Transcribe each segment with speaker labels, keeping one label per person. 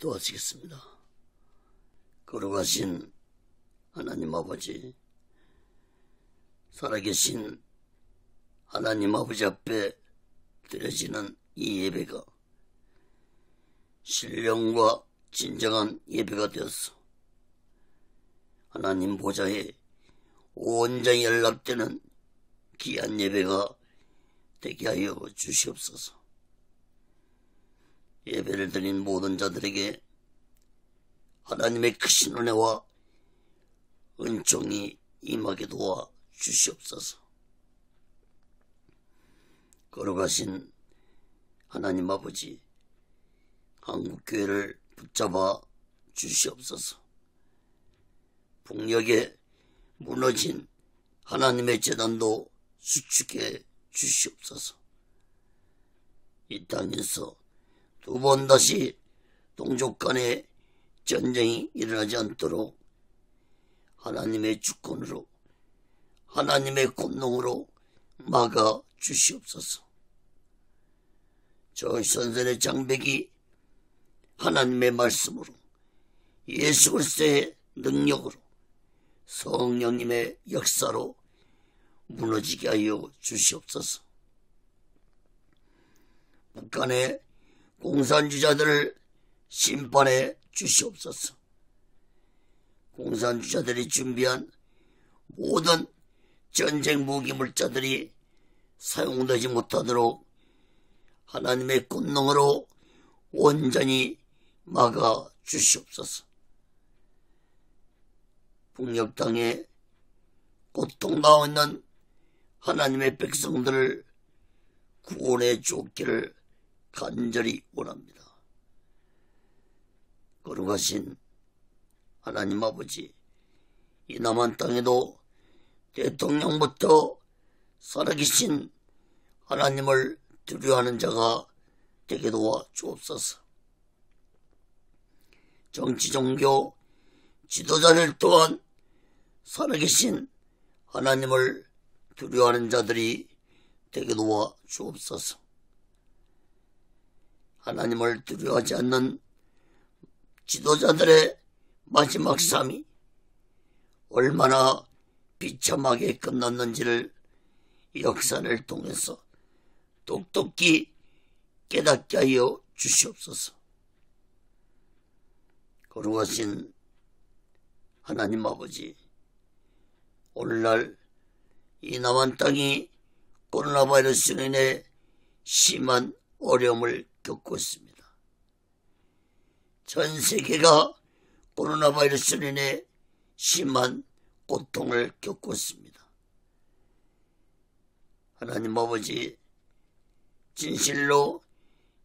Speaker 1: 기도하시겠습니다. 걸어가신 하나님 아버지, 살아계신 하나님 아버지 앞에 드려지는 이 예배가 신령과 진정한 예배가 되었소. 하나님 보좌에 온전히 연락되는 귀한 예배가 되게 하여 주시옵소서. 예배를 드린 모든 자들에게 하나님의 크신 은혜와 은총이 임하게 도와 주시옵소서. 걸어가신 하나님 아버지, 한국교회를 붙잡아 주시옵소서. 북녘에 무너진 하나님의 재단도 수축해 주시옵소서. 이 땅에서 두 번 다시 동족 간의 전쟁이 일어나지 않도록 하나님의 주권으로, 하나님의 권능으로 막아 주시옵소서. 저 선선의 장벽이 하나님의 말씀으로, 예수 그리스도의 능력으로, 성령님의 역사로 무너지게 하여 주시옵소서. 북한의 공산주의자들을 심판해 주시옵소서. 공산주의자들이 준비한 모든 전쟁 무기 물자들이 사용되지 못하도록 하나님의 권능으로 온전히 막아 주시옵소서. 북녘 땅에 고통당하고 있는 하나님의 백성들을 구원해 주옵기를 간절히 원합니다. 거룩하신 하나님 아버지, 이 남한 땅에도 대통령부터 살아계신 하나님을 두려워하는 자가 되게 도와 주옵소서. 정치, 종교, 지도자들 또한 살아계신 하나님을 두려워하는 자들이 되게 도와 주옵소서. 하나님을 두려워하지 않는 지도자들의 마지막 삶이 얼마나 비참하게 끝났는지를 역사를 통해서 똑똑히 깨닫게 하여 주시옵소서. 거룩하신 하나님 아버지, 오늘날 이 남한 땅이 코로나 바이러스로 인해 심한 어려움을 겪고 있습니다. 전 세계가 코로나 바이러스로 인해 심한 고통을 겪고 있습니다. 하나님 아버지, 진실로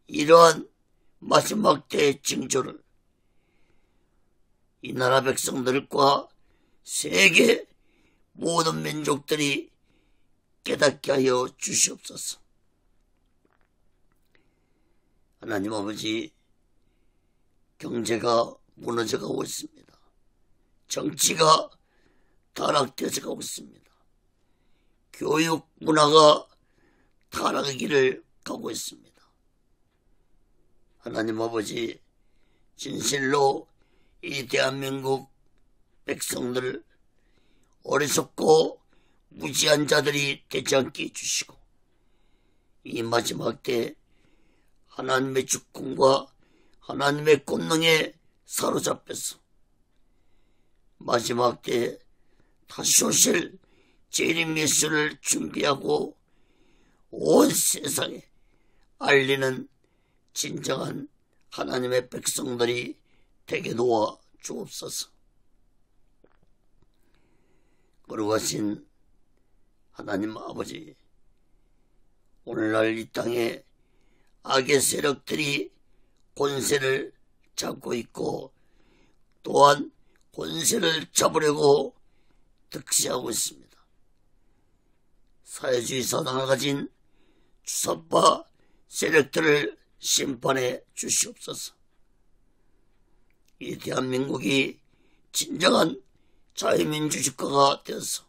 Speaker 1: 이러한 마지막 때의 징조를 이 나라 백성들과 세계 모든 민족들이 깨닫게 하여 주시옵소서. 하나님 아버지, 경제가 무너져가고 있습니다. 정치가 타락되어져 가고 있습니다. 교육 문화가 타락의 길을 가고 있습니다. 하나님 아버지, 진실로 이 대한민국 백성들을 어리석고 무지한 자들이 되지 않게 해주시고, 이 마지막 때 하나님의 주권과 하나님의 권능에 사로잡혀서 마지막 때 다시 오실 재림 예수를 준비하고 온 세상에 알리는 진정한 하나님의 백성들이 되게 도와 주옵소서. 거룩하신 하나님 아버지, 오늘날 이 땅에 악의 세력들이 권세를 잡고 있고 또한 권세를 잡으려고 득세하고 있습니다. 사회주의 사상을 가진 주사파 세력들을 심판해 주시옵소서. 이 대한민국이 진정한 자유민주주의 국가가 되어서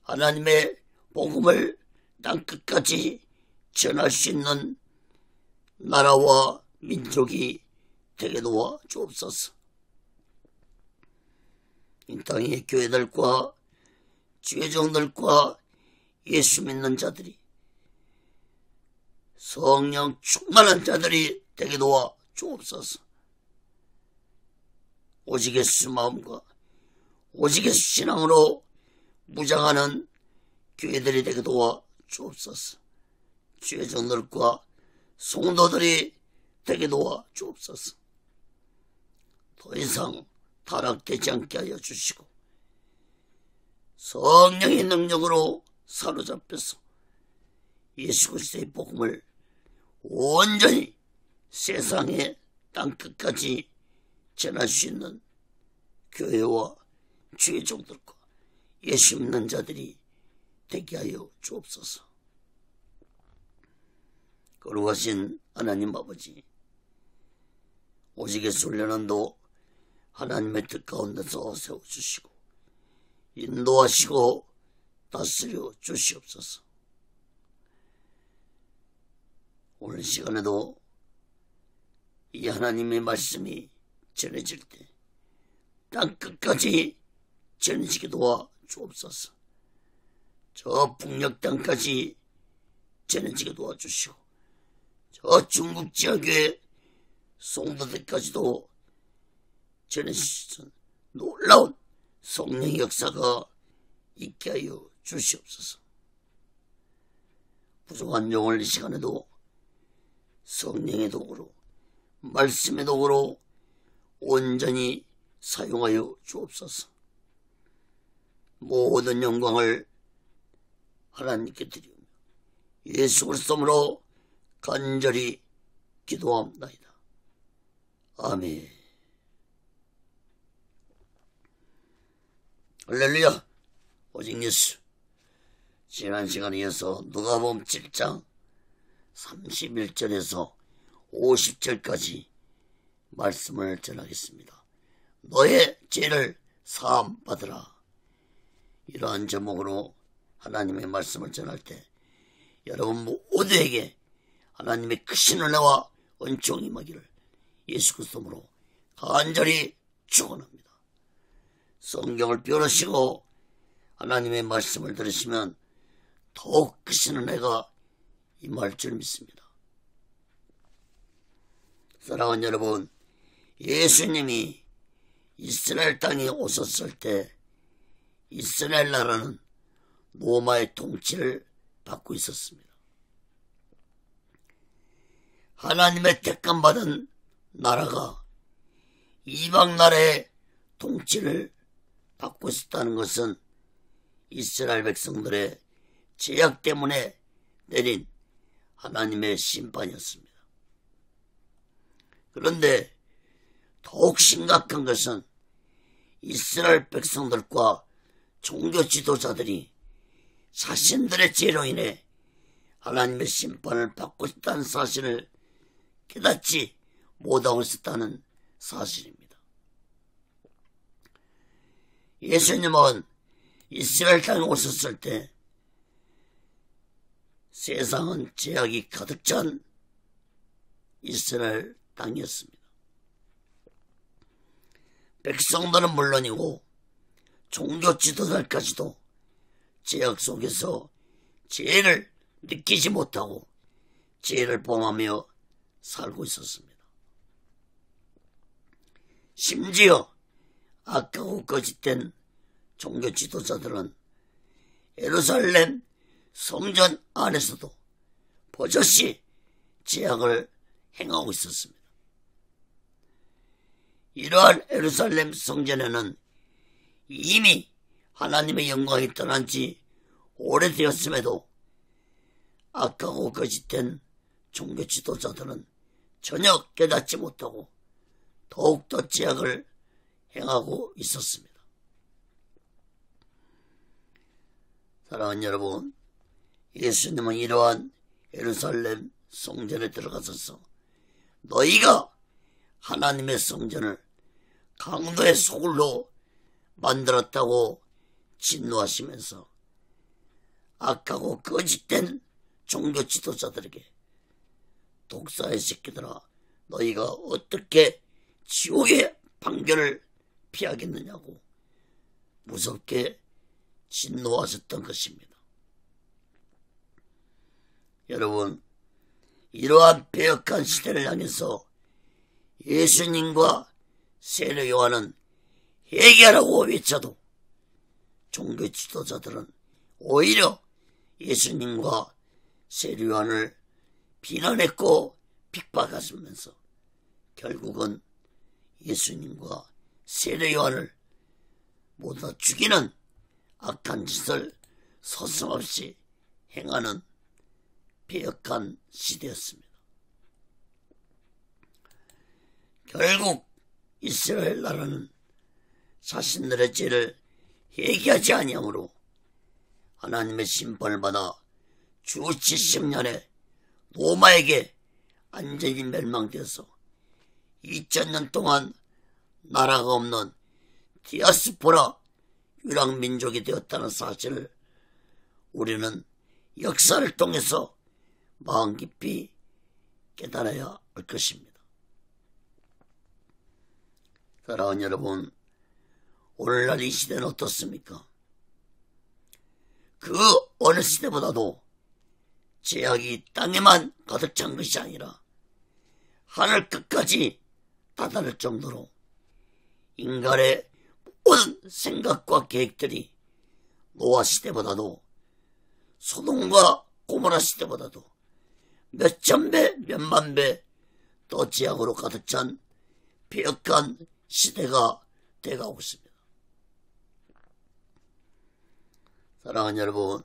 Speaker 1: 하나님의 복음을 땅끝까지 전할 수 있는 나라와 민족이 되게 도와 주옵소서. 이 땅의 교회들과 주의 종들과 예수 믿는 자들이, 성령 충만한 자들이 되게 도와 주옵소서. 오직 예수 마음과 오직 예수 신앙으로 무장하는 교회들이 되게 도와 주옵소서. 주의 종들과 성도들이 되게 도와 주옵소서. 더 이상 타락되지 않게 하여 주시고 성령의 능력으로 사로잡혀서 예수 그리스도의 복음을 온전히 세상의 땅끝까지 전할 수 있는 교회와 주의 종들과 예수 믿는 자들이 되게 하여 주옵소서. 거룩하신 하나님 아버지, 오직 예수 훈련원도 하나님의 뜻 가운데서 세워주시고 인도하시고 다스려 주시옵소서. 오늘 시간에도 이 하나님의 말씀이 전해질 때 땅끝까지 전해지게 도와 주옵소서. 저 북녘 땅까지 전해지게 도와주시고 저 중국 지역의 성도들까지도 전해주신 놀라운 성령의 역사가 있게 하여 주시옵소서. 부족한 영을 이 시간에도 성령의 도구로 말씀의 도구로 온전히 사용하여 주옵소서. 모든 영광을 하나님께 드리며 예수 그리스도로 간절히 기도합니다. 아멘. 할렐루야. 오직 예수. 지난 시간에 이어서 누가복음 7장 31절에서 50절까지 말씀을 전하겠습니다. 너의 죄를 사함 받으라. 이러한 제목으로 하나님의 말씀을 전할 때 여러분 모두에게 하나님의 크신 은혜와 은총이 임하기를 예수 그리스도로 간절히 축원합니다. 성경을 펴으시고 하나님의 말씀을 들으시면 더욱 크신 은혜가 임할 줄 믿습니다. 사랑하는 여러분, 예수님이 이스라엘 땅에 오셨을 때 이스라엘 나라는 로마의 통치를 받고 있었습니다. 하나님의 택함받은 나라가 이방 나라의 통치를 받고 있었다는 것은 이스라엘 백성들의 죄악 때문에 내린 하나님의 심판이었습니다. 그런데 더욱 심각한 것은 이스라엘 백성들과 종교 지도자들이 자신들의 죄로 인해 하나님의 심판을 받고 있다는 사실을 깨닫지 못하고 있었다는 사실입니다. 예수님은 이스라엘 땅에 오셨을 때 세상은 죄악이 가득 찬 이스라엘 땅이었습니다. 백성들은 물론이고 종교 지도자까지도 죄악 속에서 죄를 느끼지 못하고 죄를 범하며 살고 있었습니다. 심지어 악하고 거짓된 종교 지도자들은 예루살렘 성전 안에서도 버젓이 죄악을 행하고 있었습니다. 이러한 예루살렘 성전에는 이미 하나님의 영광이 떠난 지 오래되었음에도 악하고 거짓된 종교 지도자들은 전혀 깨닫지 못하고 더욱더 죄악을 행하고 있었습니다. 사랑하는 여러분, 예수님은 이러한 예루살렘 성전에 들어가셔서 너희가 하나님의 성전을 강도의 소굴로 만들었다고 진노하시면서 악하고 거짓된 종교 지도자들에게 독사의 새끼들아, 너희가 어떻게 지옥의 판결을 피하겠느냐고 무섭게 진노하셨던 것입니다. 여러분, 이러한 배역한 시대를 향해서 예수님과 세례 요한은 회개하라고 외쳐도 종교 지도자들은 오히려 예수님과 세례 요한을 비난했고 핍박하시면서 결국은 예수님과 세례 요한을 모두 다 죽이는 악한 짓을 서슴없이 행하는 배역한 시대였습니다. 결국 이스라엘 나라는 자신들의 죄를 회개하지 아니하므로 하나님의 심판을 받아 주 70년에 로마에게 완전히 멸망되어서 2000년 동안 나라가 없는 디아스포라 유랑민족이 되었다는 사실을 우리는 역사를 통해서 마음 깊이 깨달아야 할 것입니다. 사랑하는 여러분, 오늘날 이 시대는 어떻습니까? 그 어느 시대보다도 죄악이 땅에만 가득 찬 것이 아니라 하늘 끝까지 다다를 정도로 인간의 모든 생각과 계획들이 노아 시대보다도 소돔과 고모라 시대보다도 몇천 배, 몇만 배 더 죄악으로 가득 찬 배역한 시대가 돼가고 있습니다. 사랑하는 여러분,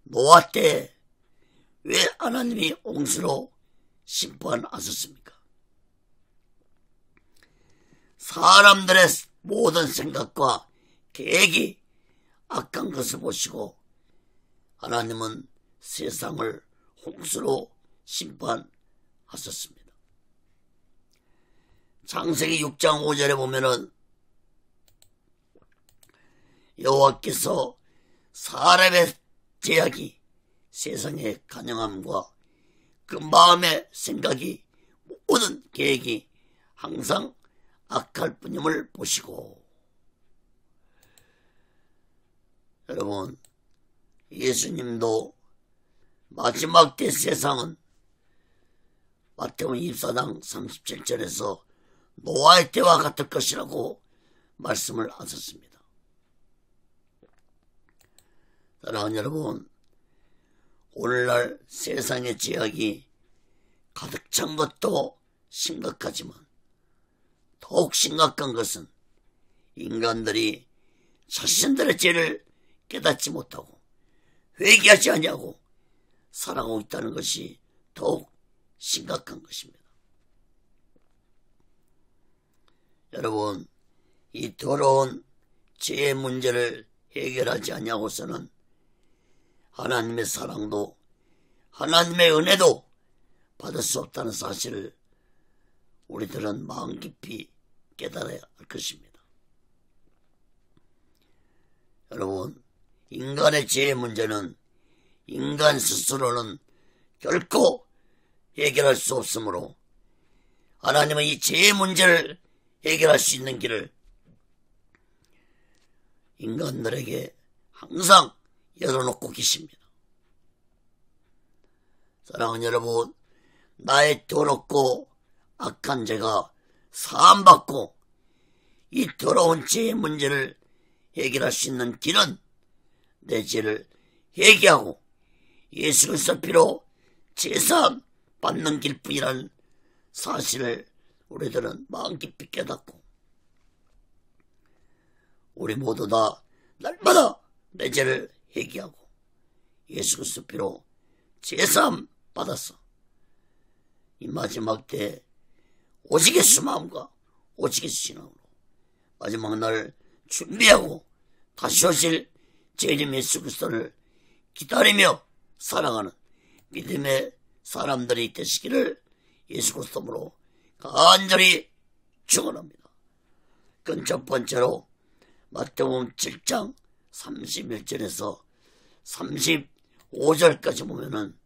Speaker 1: 노아 때 왜 하나님이 홍수로 심판하셨습니까? 사람들의 모든 생각과 계획이 악한 것을 보시고 하나님은 세상을 홍수로 심판하셨습니다. 창세기 6장 5절에 보면은 여호와께서 사람의 죄악이 세상의 간영함과 그 마음의 생각이 모든 계획이 항상 악할 뿐임을 보시고, 여러분, 예수님도 마지막 때 세상은 마태복음 24장 37절에서 노아의 때와 같을 것이라고 말씀을 하셨습니다. 사랑하는 여러분, 오늘날 세상의 죄악이 가득 찬 것도 심각하지만 더욱 심각한 것은 인간들이 자신들의 죄를 깨닫지 못하고 회개하지 아니하고 살아가고 있다는 것이 더욱 심각한 것입니다. 여러분, 이 더러운 죄의 문제를 해결하지 아니하고서는 하나님의 사랑도 하나님의 은혜도 받을 수 없다는 사실을 우리들은 마음 깊이 깨달아야 할 것입니다. 여러분, 인간의 죄의 문제는 인간 스스로는 결코 해결할 수 없으므로 하나님은 이 죄의 문제를 해결할 수 있는 길을 인간들에게 항상 열어놓고 계십니다. 사랑하는 여러분, 나의 더럽고 악한 죄가 사함받고 이 더러운 죄의 문제를 해결할 수 있는 길은 내 죄를 회개하고 예수 그리스도 피로 제사함 받는 길뿐이라는 사실을 우리들은 마음 깊이 깨닫고 우리 모두 다 날마다 내 죄를 회개하고 예수 그리스도 피로 제사함 받았어. 이 마지막 때 오직 예수 마음과 오직 예수 신앙으로 마지막 날 준비하고 다시 오실 주님 예수 그리스도를 기다리며 살아가는 믿음의 사람들이 되시기를 예수 그리스도로 간절히 축원합니다. 그건 첫 번째로 마태복음 7장 31절에서 35절까지 보면은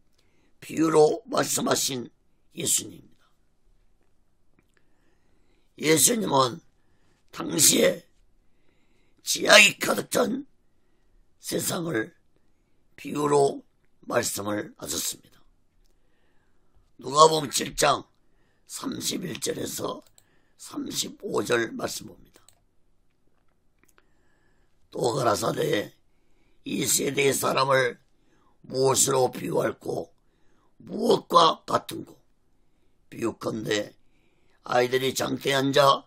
Speaker 1: 비유로 말씀하신 예수님입니다. 예수님은 당시에 지약이 가득 찬 세상을 비유로 말씀을 하셨습니다. 누가복음 7장 31절에서 35절 말씀 봅니다. 또 가라사대 이 세대의 사람을 무엇으로 비유할꼬 무엇과 같은고 비유컨대 아이들이 장대에 앉아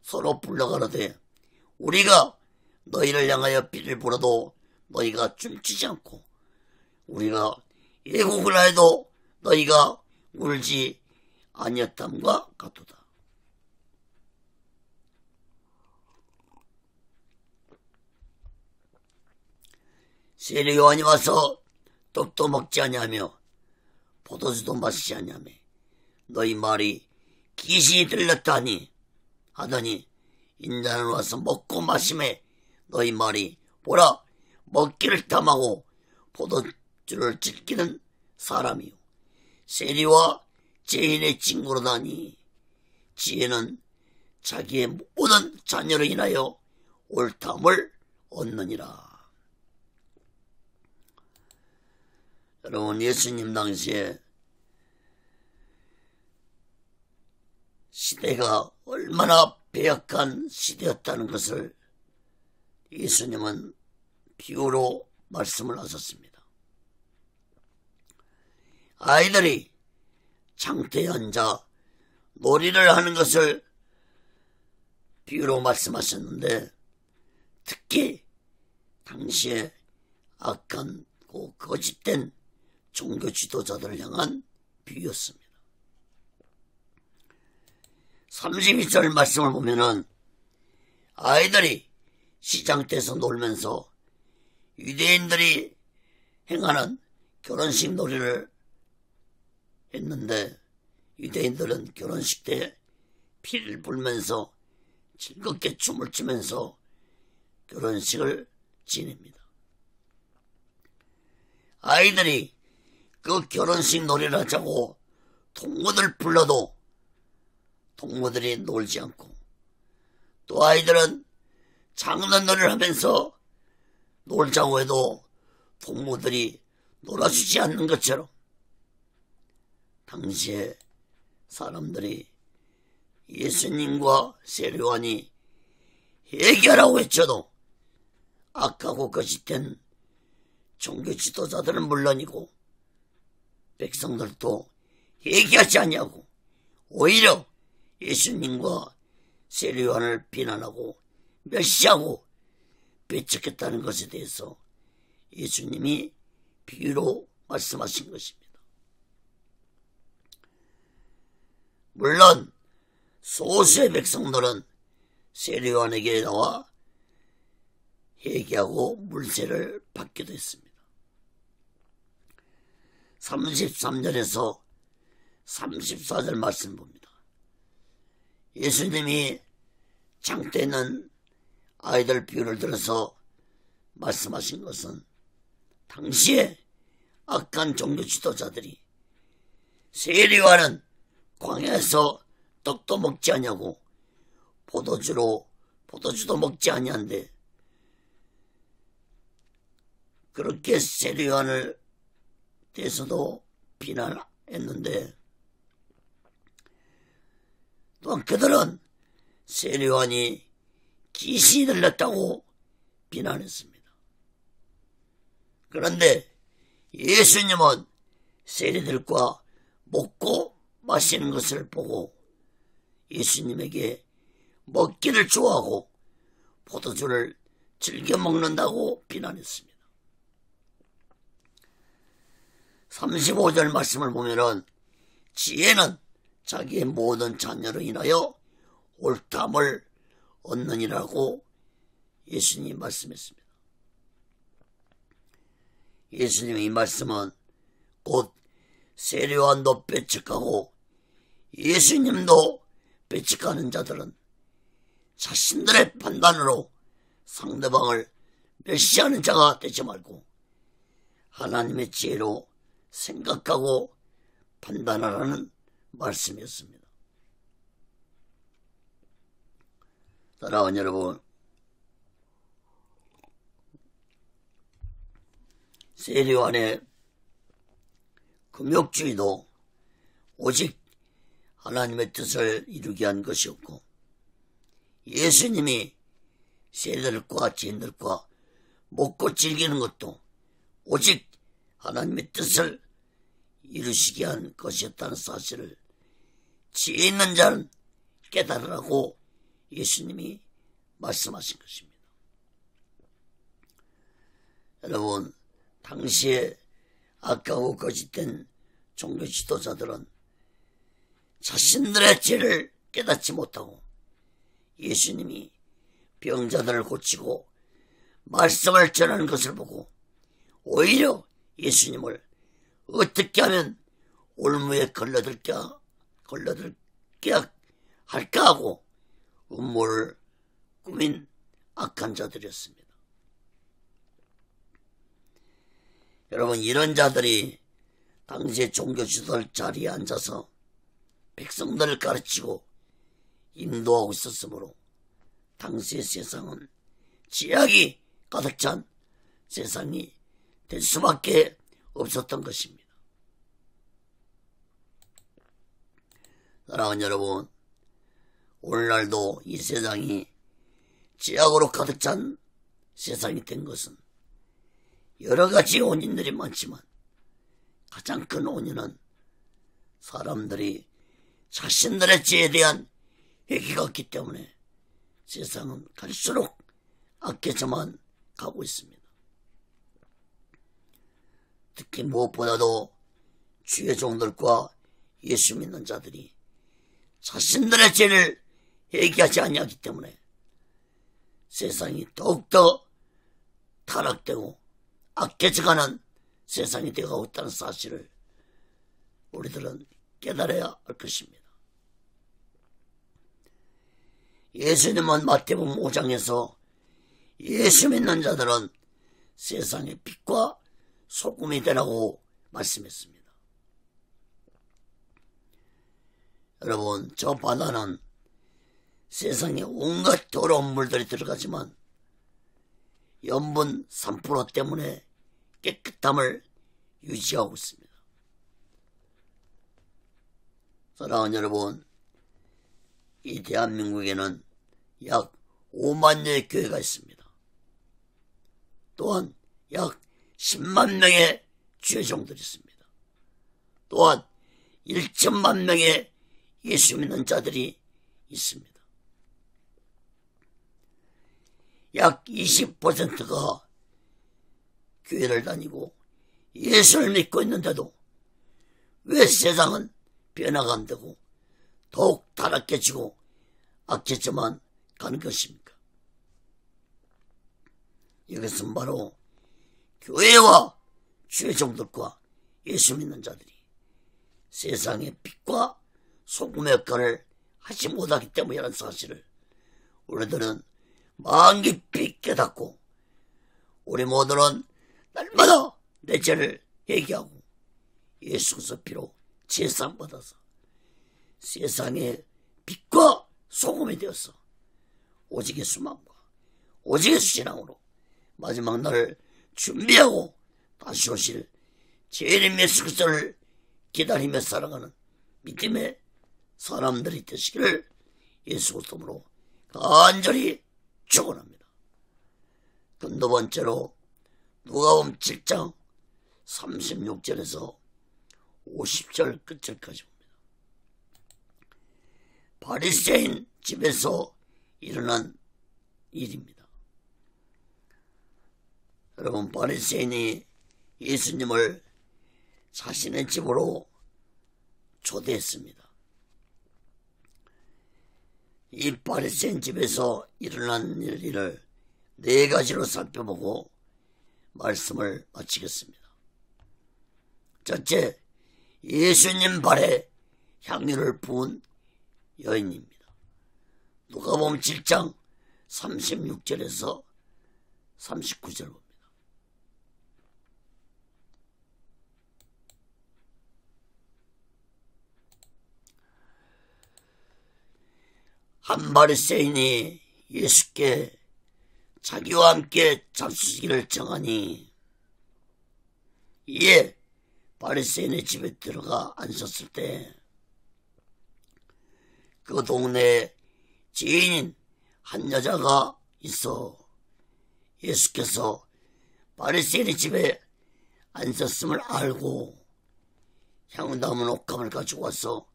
Speaker 1: 서로 불러가라되 우리가 너희를 향하여 비를 불어도 너희가 춤추지 않고 우리가 예곡을 하여도 너희가 울지 아니었담과 같도다. 세례 요한이 와서 떡도 먹지 아니하며 포도주도 마시지 아니하며 너희 말이 귀신이 들렸다 하더니 인자는 와서 먹고 마시매 너희 말이 보라 먹기를 탐하고 포도주를 즐기는 사람이요 세리와 죄인의 친구로다니 지혜는 자기의 모든 자녀로 인하여 옳담을 얻느니라. 여러분, 예수님 당시에 시대가 얼마나 배약한 시대였다는 것을 예수님은 비유로 말씀을 하셨습니다. 아이들이 장대에 앉아 놀이를 하는 것을 비유로 말씀하셨는데 특히 당시에 악한 거짓된 종교 지도자들을 향한 비유였습니다. 32절 말씀을 보면은 아이들이 시장터에서 놀면서 유대인들이 행하는 결혼식 놀이를 했는데 유대인들은 결혼식 때 피를 불면서 즐겁게 춤을 추면서 결혼식을 지냅니다. 아이들이 그 결혼식 놀이를 하자고 동무들 불러도 동무들이 놀지 않고 또 아이들은 장난놀이를 하면서 놀자고 해도 동무들이 놀아주지 않는 것처럼 당시에 사람들이 예수님과 세례 요한이 회개하라고 외쳐도 악하고 거짓된 종교 지도자들은 물론이고 백성들도 회개하지 아니하고 오히려 예수님과 세례 요한을 비난하고 멸시하고 배척했다는 것에 대해서 예수님이 비유로 말씀하신 것입니다. 물론 소수의 백성들은 세례 요한에게 나와 회개하고 물세를 받기도 했습니다. 33절에서 34절 말씀 봅니다. 예수님이 장대에 있는 아이들 비유를 들어서 말씀하신 것은 당시에 악한 종교 지도자들이 세례 요한은 광야에서 떡도 먹지 아니하고 포도주도 먹지 아니한데 그렇게 세례 요한을 대해서도 비난했는데 또한 그들은 세례 요한이 귀신이 들렸다고 비난했습니다. 그런데 예수님은 세리들과 먹고 마시는 것을 보고 예수님에게 먹기를 좋아하고 포도주를 즐겨 먹는다고 비난했습니다. 35절 말씀을 보면은 지혜는 자기의 모든 자녀로 인하여 옳담을 얻느니라고 예수님이 말씀했습니다. 예수님의 이 말씀은 곧 세례 요한도 배척하고 예수님도 배척하는 자들은 자신들의 판단으로 상대방을 멸시하는 자가 되지 말고 하나님의 지혜로 생각하고 판단하라는 말씀이었습니다. 사랑하는 여러분, 세례요한의 금욕주의도 오직 하나님의 뜻을 이루기 위한 것이었고, 예수님이 세대들과 지인들과 먹고 즐기는 것도 오직 하나님의 뜻을 이루시기 위한 것이었다는 사실을 지혜 있는 자는 깨달으라고 예수님이 말씀하신 것입니다. 여러분, 당시에 악하고 거짓된 종교 지도자들은 자신들의 죄를 깨닫지 못하고 예수님이 병자들을 고치고 말씀을 전하는 것을 보고 오히려 예수님을 어떻게 하면 올무에 걸러들게 할까 하고 음모를 꾸민 악한 자들이었습니다. 여러분, 이런 자들이 당시의 종교 지도자 자리에 앉아서 백성들을 가르치고 인도하고 있었으므로 당시의 세상은 죄악이 가득 찬 세상이 될 수밖에 없었던 것입니다. 사랑하는 여러분, 오늘날도 이 세상이 죄악으로 가득 찬 세상이 된 것은 여러 가지 원인들이 많지만 가장 큰 원인은 사람들이 자신들의 죄에 대한 회개가 없기 때문에 세상은 갈수록 악해져만 가고 있습니다. 특히 무엇보다도 주의 종들과 예수 믿는 자들이 자신들의 죄를 회개하지 아니하기 때문에 세상이 더욱더 타락되고 악해져가는 세상이 되어가고 있다는 사실을 우리들은 깨달아야 할 것입니다. 예수님은 마태복음 5장에서 예수 믿는 자들은 세상의 빛과 소금이 되라고 말씀했습니다. 여러분, 저 바다는 세상에 온갖 더러운 물들이 들어가지만 염분 3% 때문에 깨끗함을 유지하고 있습니다. 사랑하는 여러분, 이 대한민국에는 약 5만 여의 교회가 있습니다. 또한 약 10만 명의 주의 종들이 있습니다. 또한 1천만 명의 예수 믿는 자들이 있습니다. 약 20%가 교회를 다니고 예수를 믿고 있는데도 왜 세상은 변화가 안 되고 더욱 타락해지고 악해져만 가는 것입니까? 이것은 바로 교회와 주의 종들과 예수 믿는 자들이 세상의 빛과 소금의 역할을 하지 못하기 때문이라는 사실을 우리들은 마음 깊이 깨닫고 우리 모두는 날마다 내 죄를 회개하고 예수 그리스도 피로 제사받아서 세상의 빛과 소금이 되어서 오직의 수망과 오직의 신앙으로 마지막 날을 준비하고 다시 오실 재림 예수 그리스도를 기다리며 살아가는 믿음의 사람들이 되시기를 예수 그리스도로 간절히 축원합니다. 두 번째로 누가복음 7장 36절에서 50절 끝절까지 봅니다. 바리새인 집에서 일어난 일입니다. 여러분, 바리새인이 예수님을 자신의 집으로 초대했습니다. 이 바리새인 집에서 일어난 일을 네 가지로 살펴보고 말씀을 마치겠습니다. 첫째, 예수님 발에 향유를 부은 여인입니다. 누가복음 7장 36절에서 39절 봅니다. 한 바리새인이 예수께 자기와 함께 잡수시기를 정하니 이에 바리새인의 집에 들어가 앉았을 때 그 동네에 지인인 한 여자가 있어 예수께서 바리새인의 집에 앉았음을 알고 향유 담은 옥합을 가지고 와서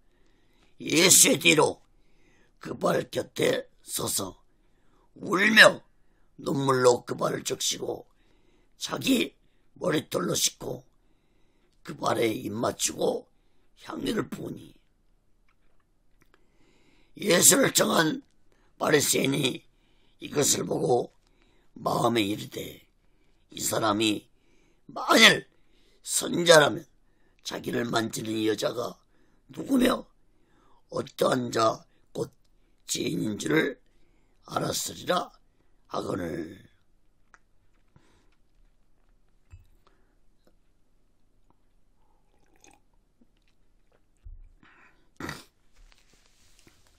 Speaker 1: 예수의 뒤로 그 발 곁에 서서 울며 눈물로 그 발을 적시고 자기 머리털로 씻고 그 발에 입 맞추고 향유를 부으니 예수를 정한 바리새인이 이것을 보고 마음에 이르되 이 사람이 만일 선자라면 자기를 만지는 이 여자가 누구며 어떠한 자 곧 지인인 줄을 알았으리라 하거늘.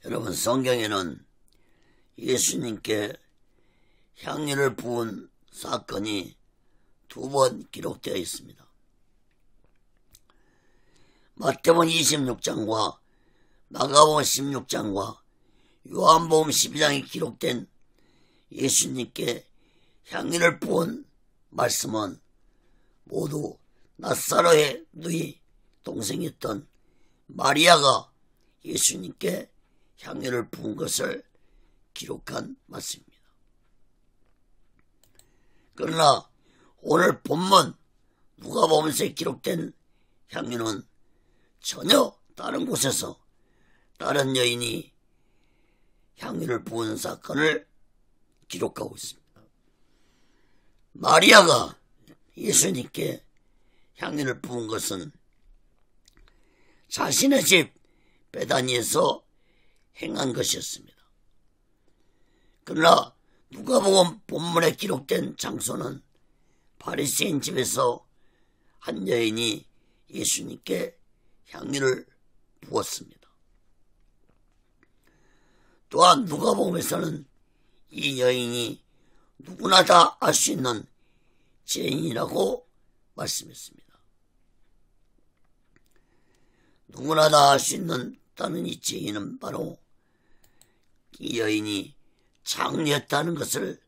Speaker 1: 여러분, 성경에는 예수님께 향유를 부은 사건이 2번 기록되어 있습니다. 마태복음 26장과 마가복음 16장과 요한복음 12장에 기록된 예수님께 향유를 부은 말씀은 모두 나사로의 누이 동생이었던 마리아가 예수님께 향유를 부은 것을 기록한 말씀입니다. 그러나 오늘 본문 누가복음서에 기록된 향유는 전혀 다른 곳에서 다른 여인이 향유를 부은 사건을 기록하고 있습니다. 마리아가 예수님께 향유를 부은 것은 자신의 집 베다니에서 행한 것이었습니다. 그러나 누가복음 본문에 기록된 장소는 바리새인 집에서 한 여인이 예수님께 향유를 부었습니다. 또한 누가복음에서는 이 여인이 누구나 다 알 수 있는 죄인이라고 말씀했습니다. 누구나 다 알 수 있는 이 죄인은 바로 이 여인이 장녀였다는 것을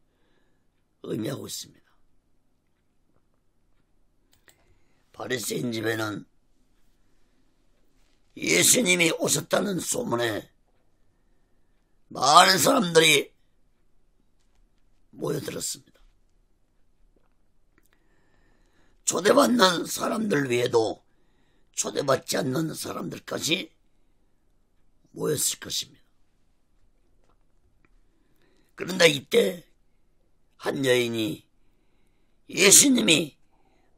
Speaker 1: 의미하고 있습니다. 바리새인 집에는 예수님이 오셨다는 소문에 많은 사람들이 모여들었습니다. 초대받는 사람들 외에도 초대받지 않는 사람들까지 모였을 것입니다. 그런데 이때 한 여인이 예수님이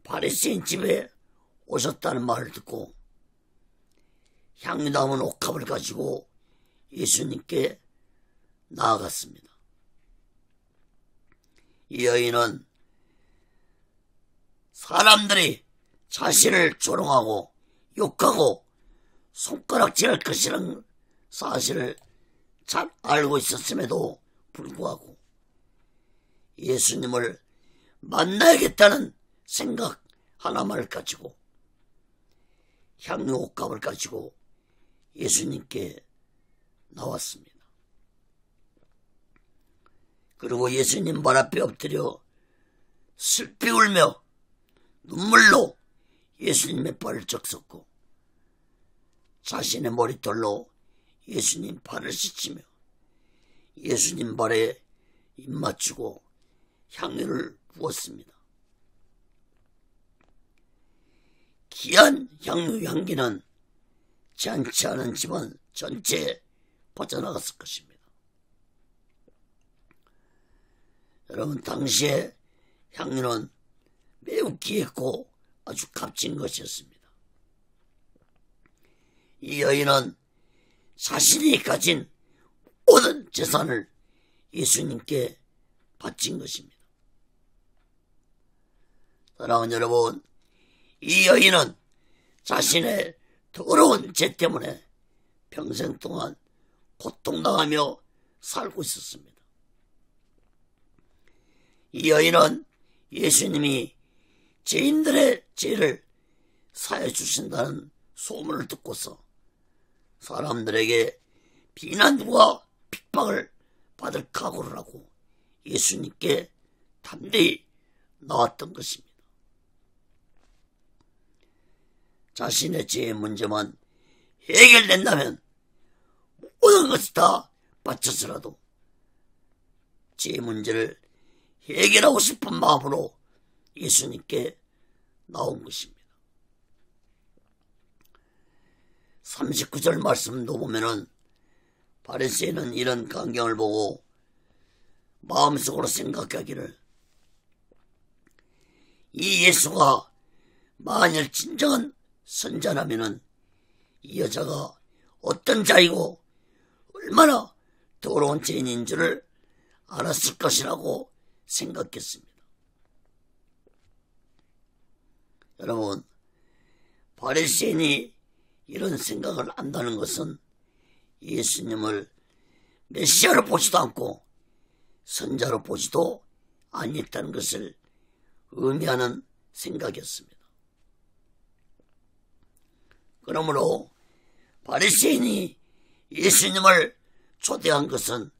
Speaker 1: 바리새인 집에 오셨다는 말을 듣고 향유 담은 옥합을 가지고 예수님께 나아갔습니다. 이 여인은 사람들이 자신을 조롱하고 욕하고 손가락질할 것이라는 사실을 잘 알고 있었음에도 불구하고 예수님을 만나야겠다는 생각 하나만을 가지고 향유 옥합을 가지고 예수님께 나왔습니다. 그리고 예수님 발 앞에 엎드려 슬피 울며 눈물로 예수님의 발을 적셨고 자신의 머리털로 예수님 발을 씻으며 예수님 발에 입 맞추고 향유를 부었습니다. 귀한 향유 향기는 잔치하는 집안 전체에 퍼져나갔을 것입니다. 여러분, 당시에 향유는 매우 귀했고 아주 값진 것이었습니다. 이 여인은 자신이 가진 모든 재산을 예수님께 바친 것입니다. 사랑하는 여러분, 이 여인은 자신의 더러운 죄 때문에 평생 동안 고통당하며 살고 있었습니다. 이 여인은 예수님이 죄인들의 죄를 사해 주신다는 소문을 듣고서 사람들에게 비난과 핍박을 받을 각오를 하고 예수님께 담대히 나왔던 것입니다. 자신의 죄의 문제만 해결된다면 모든 것을 다 바쳐서라도 죄의 문제를 해결하고 싶은 마음으로 예수님께 나온 것입니다. 39절 말씀도 보면은 바리새인은 이런 광경을 보고 마음속으로 생각하기를, 이 예수가 만일 진정한 선자라면은 이 여자가 어떤 자이고 얼마나 더러운 죄인인 줄을 알았을 것이라고 생각했습니다. 여러분, 바리새인이 이런 생각을 한다는 것은 예수님을 메시아로 보지도 않고 선자로 보지도 아니했다는 것을 의미하는 생각이었습니다. 그러므로 바리새인이 예수님을 초대한 것은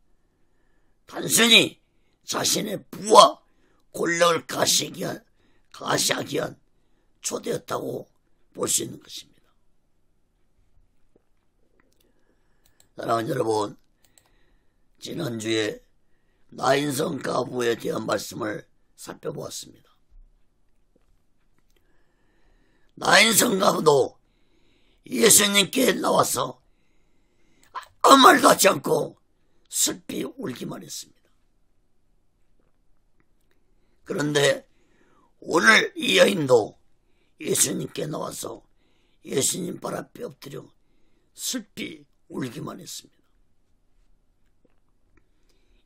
Speaker 1: 단순히 자신의 부와 권력을 가시하기 위한 초대였다고 볼 수 있는 것입니다. 사랑하는 여러분, 지난주에 나인성 가부에 대한 말씀을 살펴보았습니다. 나인성 가부도 예수님께 나와서 아무 말도 하지 않고 슬피 울기만 했습니다. 그런데 오늘 이 여인도 예수님께 나와서 예수님 발 앞에 엎드려 슬피 울기만 했습니다.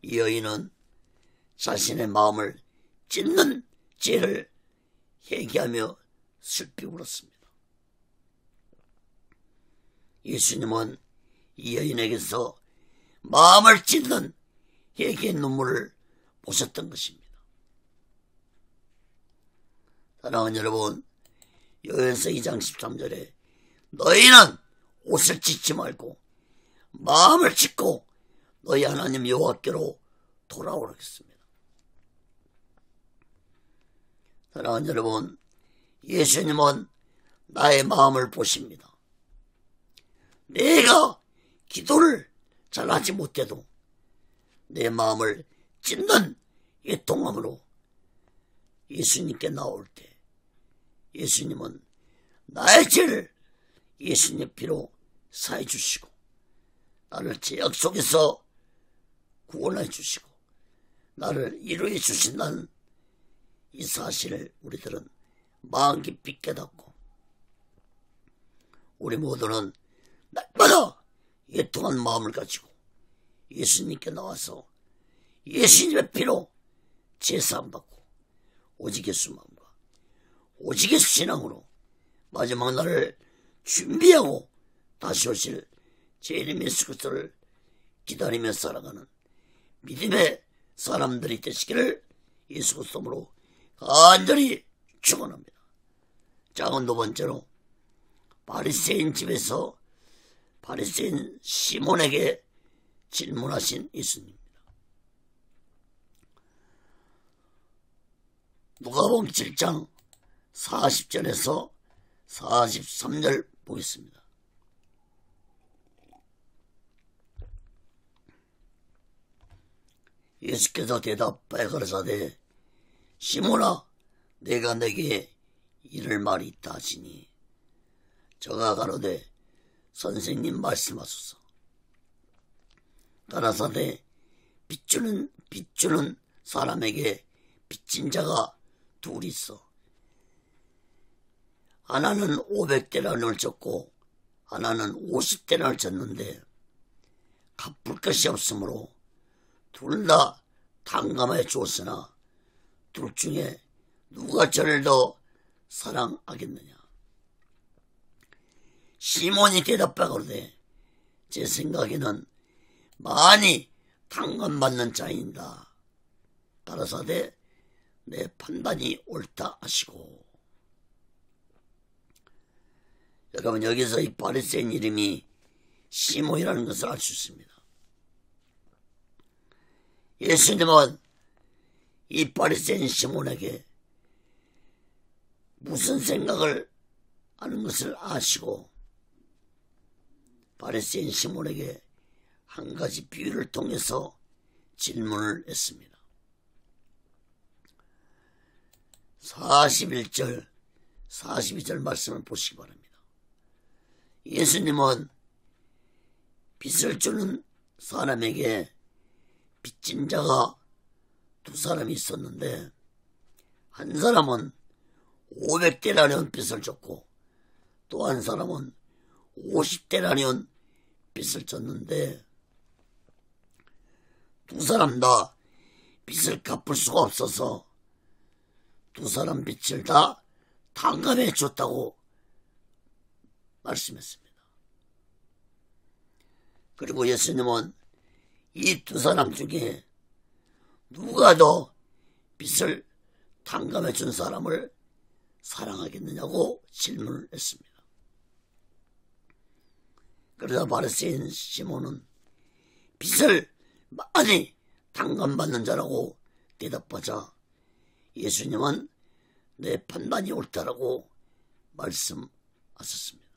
Speaker 1: 이 여인은 자신의 마음을 찢는 죄를 회개하며 슬피 울었습니다. 예수님은 이 여인에게서 마음을 찢는 회개의 눈물을 보셨던 것입니다. 사랑하는 여러분, 요한서 2장 13절에 너희는 옷을 찢지 말고 마음을 찢고 너희 하나님 여호와께로 돌아오라겠습니다. 사랑하는 여러분, 예수님은 나의 마음을 보십니다. 내가 기도를 잘하지 못해도 내 마음을 찢는 애통함으로 예수님께 나올 때 예수님은 나의 죄를 예수님의 피로 사해 주시고 나를 죄악 속에서 구원해 주시고 나를 이루어 주신다는 이 사실을 우리들은 마음 깊이 깨닫고 우리 모두는 날마다 애통한 마음을 가지고 예수님께 나와서 예수님의 피로 제사함 받고 오직 예수 마음과 오직 예수 신앙으로 마지막 날을 준비하고 다시 오실 주님 예수 그리스도를 기다리며 살아가는 믿음의 사람들이 되시기를 예수 그리스도로 간절히 축원합니다. 작은 두 번째로 바리새인 집에서 바리새인 시몬에게 질문하신 예수님입니다. 누가복음 7장 40절에서 43절 보겠습니다. 예수께서 대답하여 가라사대 시몬아 내가 내게 이를 말이 있다 하시니 저가 가로되 선생님 말씀하소서. 가라사대 빚주는 사람에게 빚진 자가 둘이 있어. 하나는 500데나리온을 졌고 하나는 50데나리온을 졌는데 갚을 것이 없으므로 둘 다 탕감하여 주었으나 둘 중에 누가 저를 더 사랑하겠느냐. 시몬이 대답하거든 제 생각에는 많이 탕감받는 자인다. 가라사대 내 판단이 옳다 하시고. 여러분, 여기서 이 바리새인 이름이 시몬이라는 것을 알 수 있습니다. 예수님은 이 바리새인 시몬에게 무슨 생각을 하는 것을 아시고 바리새인 시몬에게 한 가지 비유를 통해서 질문을 했습니다. 41절, 42절 말씀을 보시기 바랍니다. 예수님은 빚을 주는 사람에게 빚진 자가 두 사람이 있었는데 한 사람은 500데나리온 빚을 줬고 또 한 사람은 50데나리온 빚을 졌는데 두 사람 다 빚을 갚을 수가 없어서 두 사람 빚을 다 탕감해 줬다고 말씀했습니다. 그리고 예수님은 이 두 사람 중에 누가 더 빚을 탕감해 준 사람을 사랑하겠느냐고 질문을 했습니다. 그러자 바리새인 시몬은 빚을 많이 탕감받는 자라고 대답하자 예수님은 내 판단이 옳다라고 말씀하셨습니다.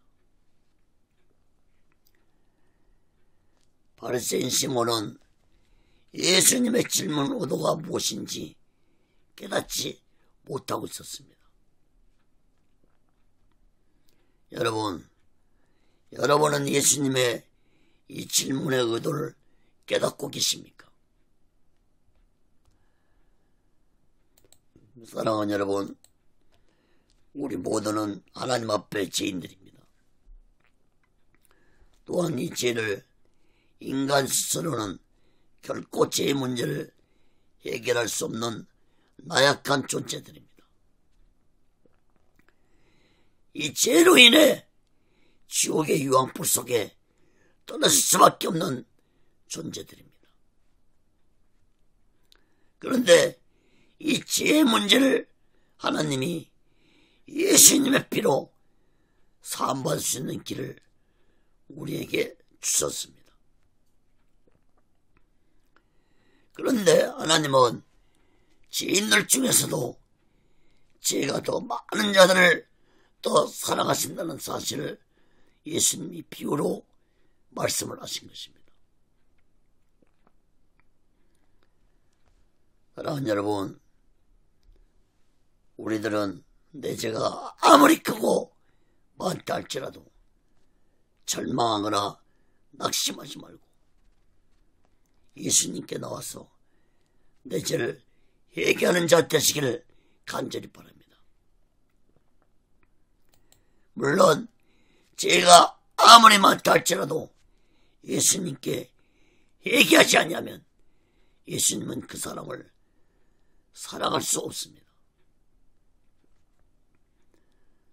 Speaker 1: 바리새인 시몬은 예수님의 질문 의도가 무엇인지 깨닫지 못하고 있었습니다. 여러분은 예수님의 이 질문의 의도를 깨닫고 계십니까? 사랑하는 여러분, 우리 모두는 하나님 앞에 죄인들입니다. 또한 이 죄를 인간 스스로는 결코 죄의 문제를 해결할 수 없는 나약한 존재들입니다. 이 죄로 인해 지옥의 유황불 속에 떨어질 수밖에 없는 존재들입니다. 그런데 이 죄의 문제를 하나님이 예수님의 피로 사함받을 수 있는 길을 우리에게 주셨습니다. 그런데 하나님은 죄인들 중에서도 죄가 더 많은 자들을 더 사랑하신다는 사실을 예수님이 비유로 말씀을 하신 것입니다. 사랑하는 여러분, 우리들은 내 죄가 아무리 크고 많다 할지라도 절망하거나 낙심하지 말고 예수님께 나와서 내 죄를 회개하는 자 되시기를 간절히 바랍니다. 물론 죄가 아무리 많다 할지라도 예수님께 회개하지 않으면 예수님은 그 사람을 사랑할 수 없습니다.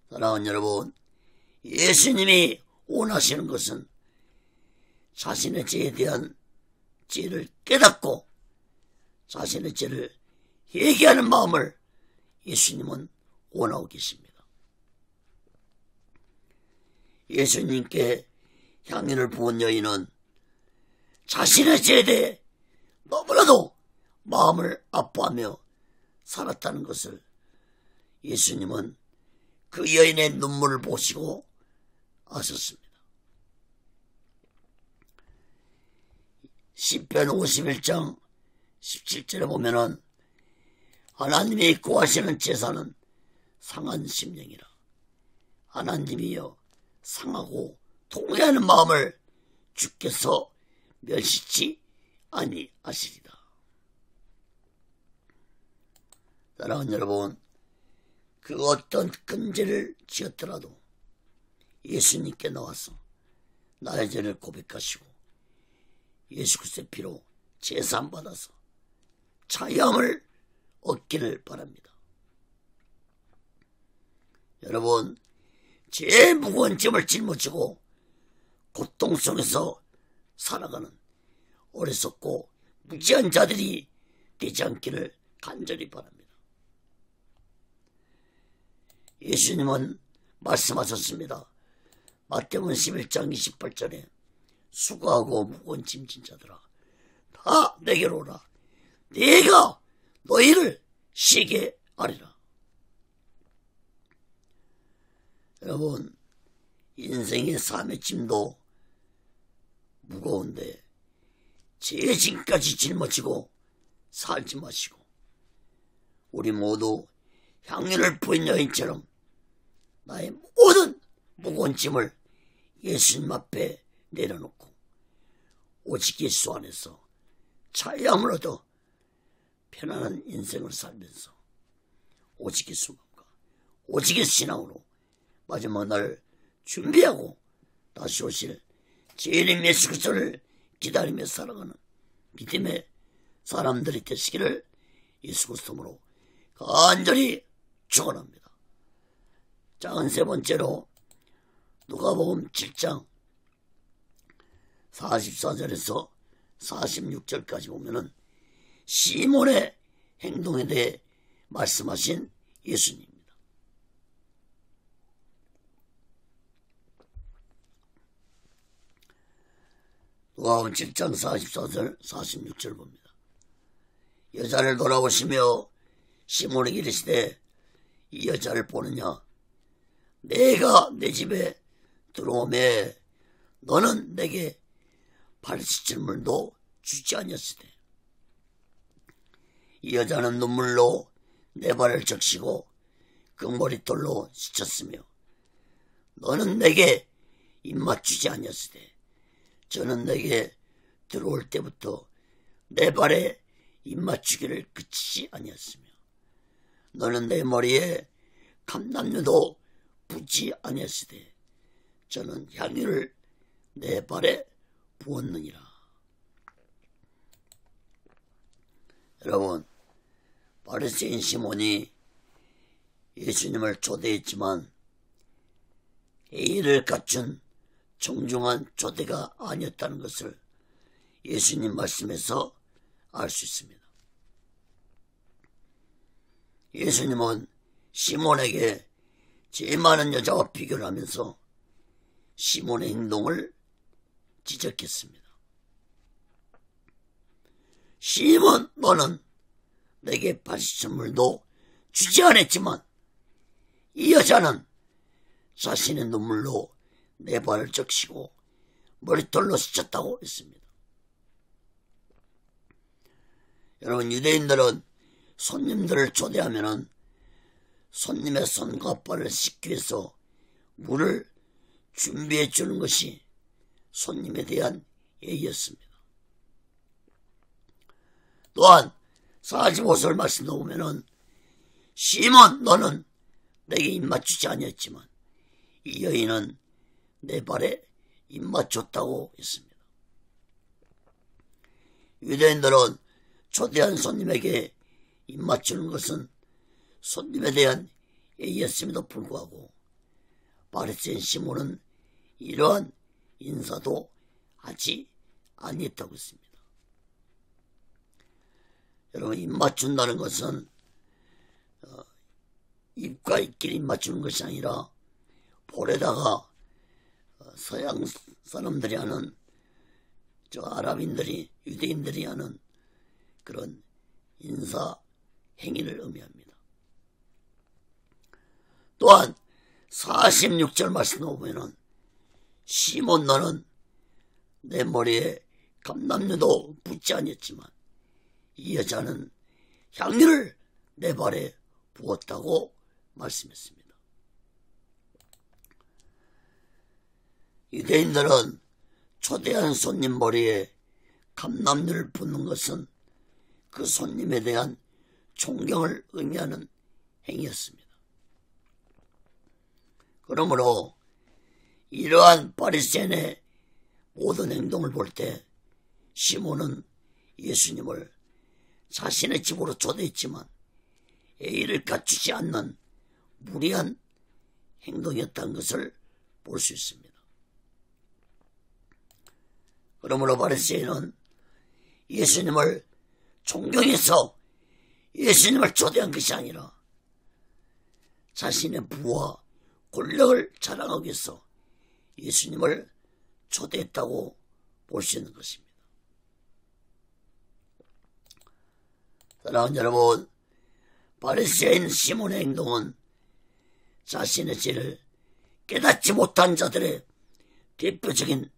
Speaker 1: 사랑하는 여러분, 예수님이 원하시는 것은 자신의 죄에 대한 죄를 깨닫고 자신의 죄를 회개하는 마음을 예수님은 원하고 계십니다. 예수님께 향유를 부은 여인은 자신의 죄에 대해 너무나도 마음을 아파하며 살았다는 것을 예수님은 그 여인의 눈물을 보시고 아셨습니다. 시편 51장 17절에 보면은 하나님이 구하시는 제사는 상한 심령이라 하나님이여 상하고 통회하는 마음을 주께서 멸시치 아니하시리다. 사랑하는 여러분, 그 어떤 큰 죄를 지었더라도 예수님께 나와서 나의 죄를 고백하시고 예수 그리스도의 피로 제사함 받아서 자유함을 얻기를 바랍니다. 여러분, 제일 무거운 짐을 짊어지고 고통 속에서 살아가는 어리석고 무지한 자들이 되지 않기를 간절히 바랍니다. 예수님은 말씀하셨습니다. 마태복음 11장 28절에 수고하고 무거운 짐진 자들아 다 내게로 오라. 내가 너희를 쉬게 하리라. 여러분, 인생의 삶의 짐도 무거운데 제 짐까지 짊어지고 살지 마시고 우리 모두 향유를 부인 여인처럼 나의 모든 무거운 짐을 예수님 앞에 내려놓고 오직 예수 안에서 자유함을 얻어 편안한 인생을 살면서 오직 예수만과 오직 예수 신앙으로 마지막 날 준비하고 다시 오실 주님 예수 그리스도를 기다리며 살아가는 믿음의 사람들이 되시기를 예수 그리스도로 간절히 축원합니다. 자, 세 번째로 누가복음 7장 44절에서 46절까지 보면은 시몬의 행동에 대해 말씀하신 예수님입니다. 누가복음 7장 44절 46절 봅니다. 여자를 돌아보시며 시몬에게 이르시되 이 여자를 보느냐? 내가 내 집에 들어오매 너는 내게 발 씻을 물도 주지 아니었으되 이 여자는 눈물로 내 발을 적시고 그 머리털로 씻었으며 너는 내게 입맛 주지 아니었으되 저는 내게 들어올 때부터 내 발에 입맛 주기를 그치지 아니었으며 너는 내 머리에 감람유도 붓지 아니었으되 저는 향유를 내 발에 부었느니라. 여러분, 바리새인 시몬이 예수님을 초대했지만 예의를 갖춘 정중한 초대가 아니었다는 것을 예수님 말씀에서 알 수 있습니다. 예수님은 시몬에게 죄 많은 여자와 비교를 하면서 시몬의 행동을 지적했습니다. 시몬, 너는 내게 발 씻을 물도 주지 않았지만 이 여자는 자신의 눈물로 내 발을 적시고 머리털로 씻었다고 했습니다. 여러분, 유대인들은 손님들을 초대하면은 손님의 손과 발을 씻기 위해서 물을 준비해 주는 것이 손님에 대한 예의였습니다. 또한 45절 말씀도 보면은 시몬, 너는 내게 입맛 주지 아니었지만 이 여인은 내 발에 입맛 줬다고 했습니다. 유대인들은 초대한 손님에게 입맛 주는 것은 손님에 대한 예의였음에도 불구하고 바리새인 시몬은 이러한 인사도 하지 아니했다고 했습니다. 여러분, 입맛 준다는 것은 입과 입끼리 입맛 주는 것이 아니라 볼에다가 서양 사람들이 하는 아랍인들이 유대인들이 하는 그런 인사 행위를 의미합니다. 또한 46절 말씀을 보면은 시몬, 너는 내 머리에 감람유도 붓지 아니었지만 이 여자는 향유를 내 발에 부었다고 말씀했습니다. 유대인들은 초대한 손님 머리에 감람유를 붓는 것은 그 손님에 대한 존경을 의미하는 행위였습니다. 그러므로 이러한 바리새인의 모든 행동을 볼 때 시몬은 예수님을 자신의 집으로 초대했지만 예의를 갖추지 않는 무리한 행동이었다는 것을 볼 수 있습니다. 그러므로 바리새인은 예수님을 존경해서 예수님을 초대한 것이 아니라 자신의 부와 권력을 자랑하기 위해서 예수님을 초대했다고 볼 수 있는 것입니다. 사랑하는 여러분, 바리새인 시몬의 행동은 자신의 죄를 깨닫지 못한 자들의 대표적인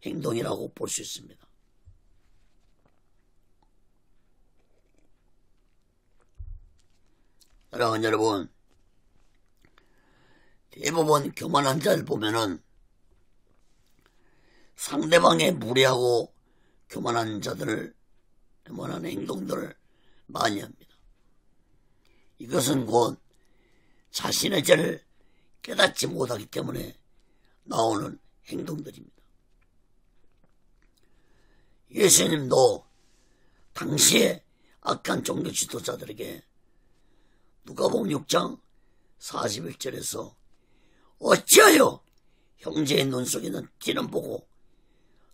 Speaker 1: 행동이라고 볼 수 있습니다. 사랑하는 여러분, 대부분 교만한 자를 보면은 상대방의 무례하고 교만한 자들을 교만한 행동들을 많이 합니다. 이것은 곧 자신의 죄를 깨닫지 못하기 때문에 나오는 행동들입니다. 예수님도 당시의 악한 종교 지도자들에게 누가복음 6장 41절에서 어찌하여 형제의 눈 속에 있는 티는 보고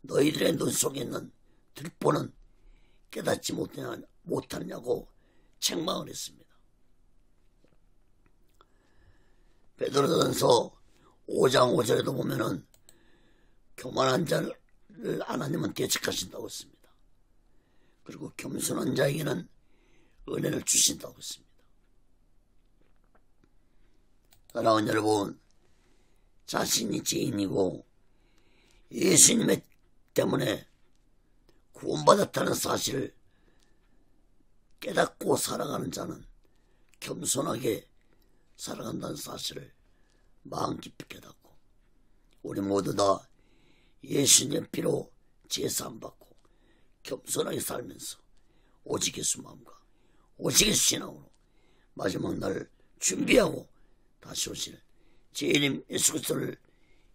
Speaker 1: 너희들의 눈 속에 있는 들보는 깨닫지 못하느냐고 책망을 했습니다. 베드로전서 5장 5절에도 보면은 교만한 자를 하나님은 대책하신다고 했습니다. 그리고 겸손한 자에게는 은혜를 주신다고 했습니다. 사랑하는 여러분, 자신이 죄인이고 예수님 때문에 구원받았다는 사실을 깨닫고 살아가는 자는 겸손하게 살아간다는 사실을 마음 깊이 깨닫고 우리 모두 다 예수님의 피로 제사함 받고 겸손하게 살면서 오직 예수 마음과 오직 예수 신앙으로 마지막 날을 준비하고 다시 오실 주님 예수 그리스도를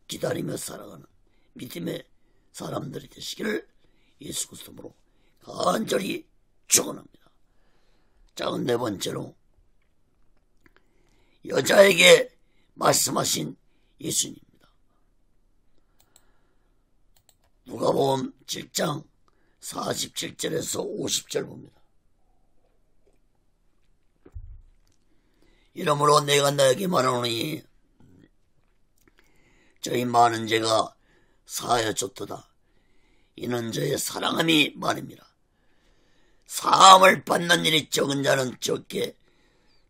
Speaker 1: 기다리며 살아가는 믿음의 사람들이 되시기를 예수 그리스도로 간절히 축원합니다. 자, 네 번째로 여자에게 말씀하신 예수님입니다. 누가복음 7장 47절에서 50절 봅니다. 이러므로 내가 너에게 말하노니 저희 많은 죄가 사하여졌도다. 이는 저의 사랑함이 많음이라. 사함을 받는 일이 적은 자는 적게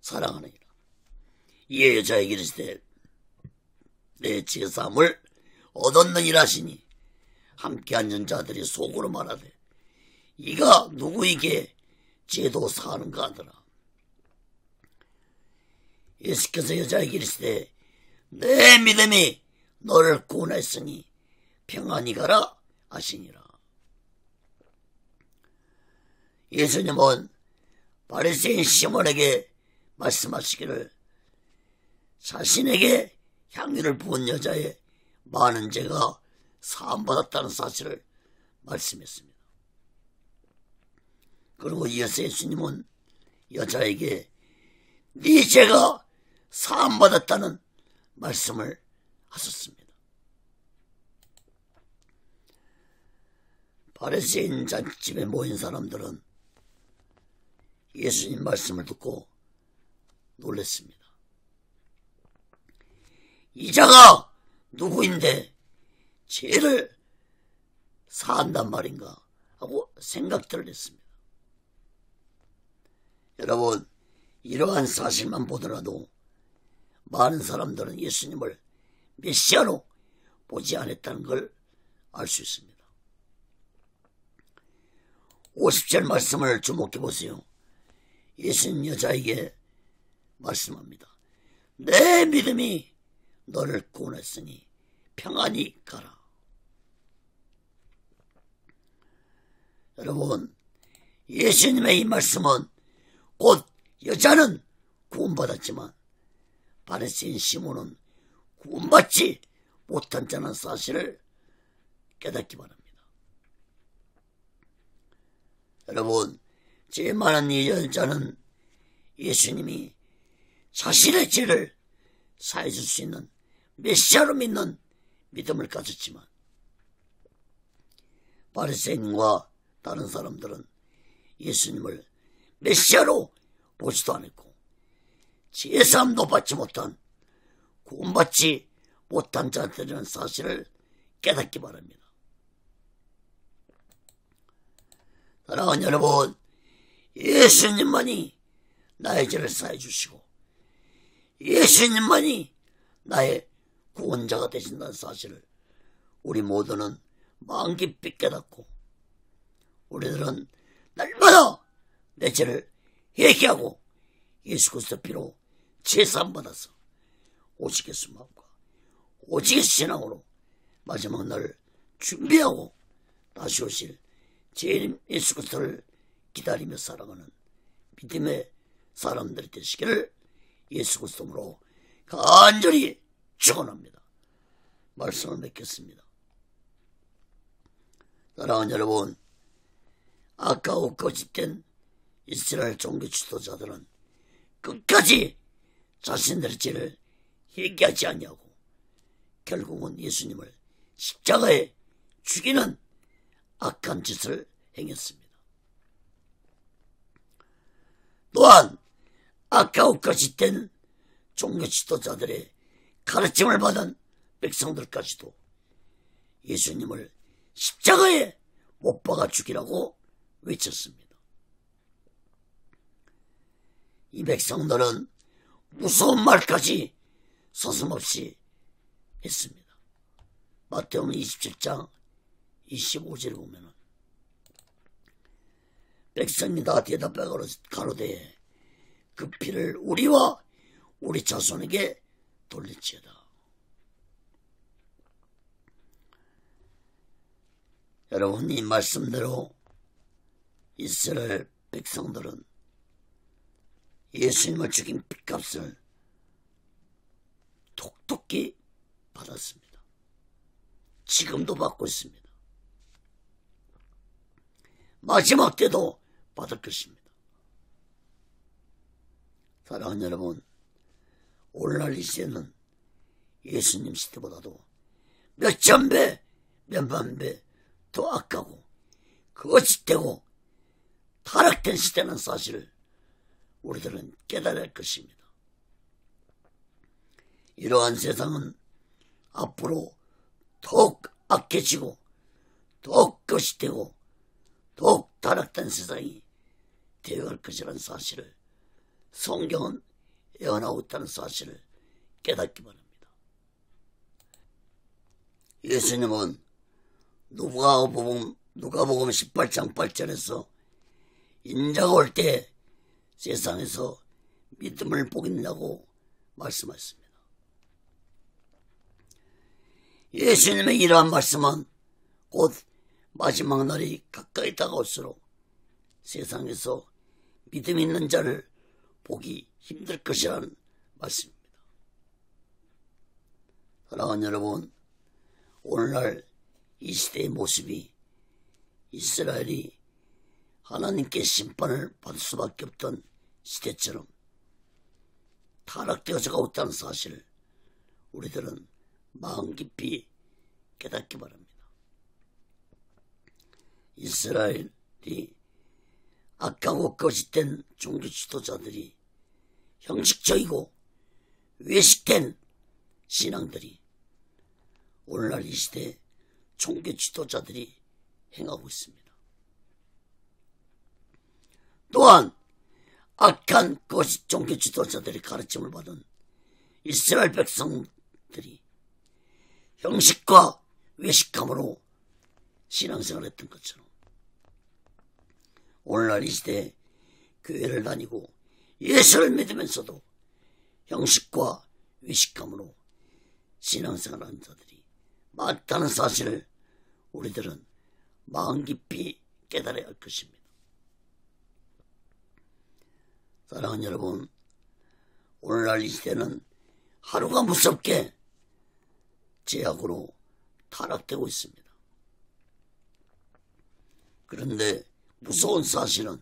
Speaker 1: 사랑하느니라. 이에 여자에게 이르시되 내 제사함을 얻었느니라 하시니 함께 앉은 자들이 속으로 말하되 이가 누구에게 죄도 사하는가 하더라. 예수께서 여자에게 이르시되 내 믿음이 너를 구원했으니 평안히 가라 하시니라. 예수님은 바리새인 시몬에게 말씀하시기를 자신에게 향유를 부은 여자의 많은 죄가 사함받았다는 사실을 말씀했습니다. 그리고 이어서 예수님은 여자에게 네 죄가 사함받았다는 말씀을 하셨습니다. 바리새인 잔치집에 모인 사람들은 예수님 말씀을 듣고 놀랐습니다. 이 자가 누구인데 죄를 사한단 말인가 하고 생각들을 했습니다. 여러분, 이러한 사실만 보더라도 많은 사람들은 예수님을 메시아로 보지 않았다는 걸 알 수 있습니다. 50절 말씀을 주목해 보세요. 예수님 여자에게 말씀합니다. 내 믿음이 너를 구원했으니 평안히 가라. 여러분, 예수님의 이 말씀은 곧 여자는 구원받았지만 바리새인 시몬은 구원받지 못한 자라는 사실을 깨닫기 바랍니다. 여러분, 죄 많은 이 여자는 예수님이 자신의 죄를 사해줄 수 있는 메시아로 믿는 믿음을 가졌지만 바리새인과 다른 사람들은 예수님을 메시아로 보지도 않았고 제사함도 받지 못한, 구원받지 못한 자들이라는 사실을 깨닫기 바랍니다. 사랑하는 여러분, 예수님만이 나의 죄를 사해 주시고 예수님만이 나의 구원자가 되신다는 사실을 우리 모두는 마음 깊이 깨닫고, 우리들은 날마다 내 죄를 회개하고 예수 그리스도 피로 제사함 받아서 오직 예수 마음과 오직 예수 신앙으로 마지막 날을 준비하고 다시 오실 주님 예수 그리스도를 기다리며 살아가는 믿음의 사람들이 되시기를 예수 그리스도로 간절히 축원합니다. 말씀을 맺겠습니다. 사랑하는 여러분, 아까워 거짓된 이스라엘 종교 지도자들은 끝까지 자신들의 죄를 회개하지 아니하고 결국은 예수님을 십자가에 죽이는 악한 짓을 행했습니다. 또한 아까워 거짓된 종교 지도자들의 가르침을 받은 백성들까지도 예수님을 십자가에 못 박아 죽이라고 외쳤습니다. 이 백성들은 무서운 말까지 서슴없이 했습니다. 마태복음 27장 25절에 보면은 백성이 다 대답해 가로되 그 피를 우리와 우리 자손에게 돌릴지어다. 여러분, 이 말씀대로 이스라엘 백성들은 예수님을 죽인 핏값을 톡톡히 받았습니다. 지금도 받고 있습니다. 마지막 때도 받을 것입니다. 사랑하는 여러분, 오늘날 이 시대는 예수님 시대보다도 몇천 배, 몇만 배 더 악하고 거짓되고 타락된 시대라는 사실을 우리들은 깨달아야 할 것입니다. 이러한 세상은 앞으로 더욱 악해지고 더욱 거짓되고 더욱 타락된 세상이 되어갈 것이라는 사실을 성경은 예언하고 있다는 사실을 깨닫기 바랍니다. 예수님은 누가복음 18장 8절에서 인자가 올 때 세상에서 믿음을 보겠냐고 말씀하셨습니다. 예수님의 이러한 말씀은 곧 마지막 날이 가까이 다가올수록 세상에서 믿음 있는 자를 보기 힘들 것이라는 말씀입니다. 사랑하는 여러분, 오늘날 이 시대의 모습이 이스라엘이 하나님께 심판을 받을 수밖에 없던 시대처럼 타락되어져 가고 있다는 사실을 우리들은 마음 깊이 깨닫기 바랍니다. 이스라엘이 악하고 거짓된 종교 지도자들이 형식적이고 외식된 신앙들이 오늘날 이 시대에 종교 지도자들이 행하고 있습니다. 또한 악한 거짓 종교 지도자들의 가르침을 받은 이스라엘 백성들이 형식과 외식함으로 신앙생활을 했던 것처럼 오늘날 이 시대에 교회를 다니고 예수를 믿으면서도 형식과 외식함으로 신앙생활하는 자들이 많다는 사실을 우리들은 마음 깊이 깨달아야 할 것입니다. 사랑하는 여러분, 오늘날 이 시대는 하루가 무섭게 죄악으로 타락되고 있습니다. 그런데 무서운 사실은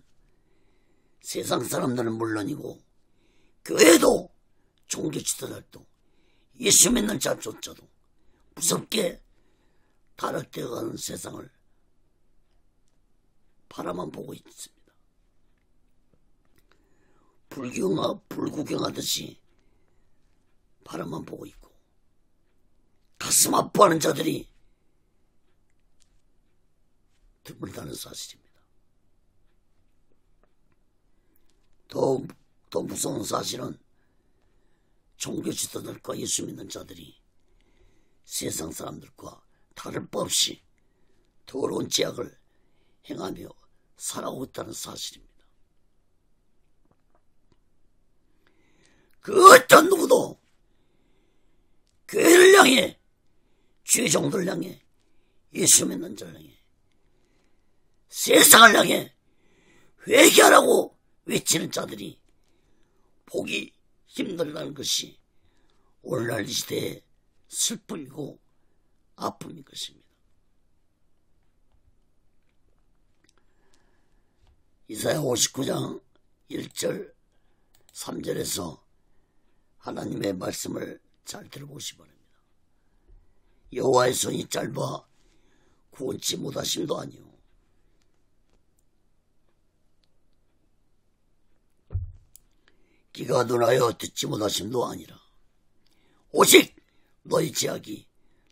Speaker 1: 세상 사람들은 물론이고 교회도 종교 지도자들도 예수 믿는 자조차도 무섭게 타락되어가는 세상을 바라만 보고 있습니다. 불구경하듯이 바라만 보고 있고 가슴 아파하는 자들이 드물다는 사실입니다. 더 무서운 사실은 종교 지도자들과 예수 믿는 자들이 세상 사람들과 다를 바 없이 더러운 죄악을 행하며 살아오고 있다는 사실입니다. 그 어떤 누구도 교회를 향해, 죄종들을 향해, 예수 믿는 자를 향해, 세상을 향해 회개하라고 외치는 자들이 보기 힘들다는 것이 오늘날 이 시대의 슬픔이고 아픔인 것입니다. 이사야 59장 1절 3절에서 하나님의 말씀을 잘 들어보시기 바랍니다. 여호와의 손이 짧아 구원치 못하심도 아니오. 귀가 둔하여 듣지 못하심도 아니라 오직 너희 죄악이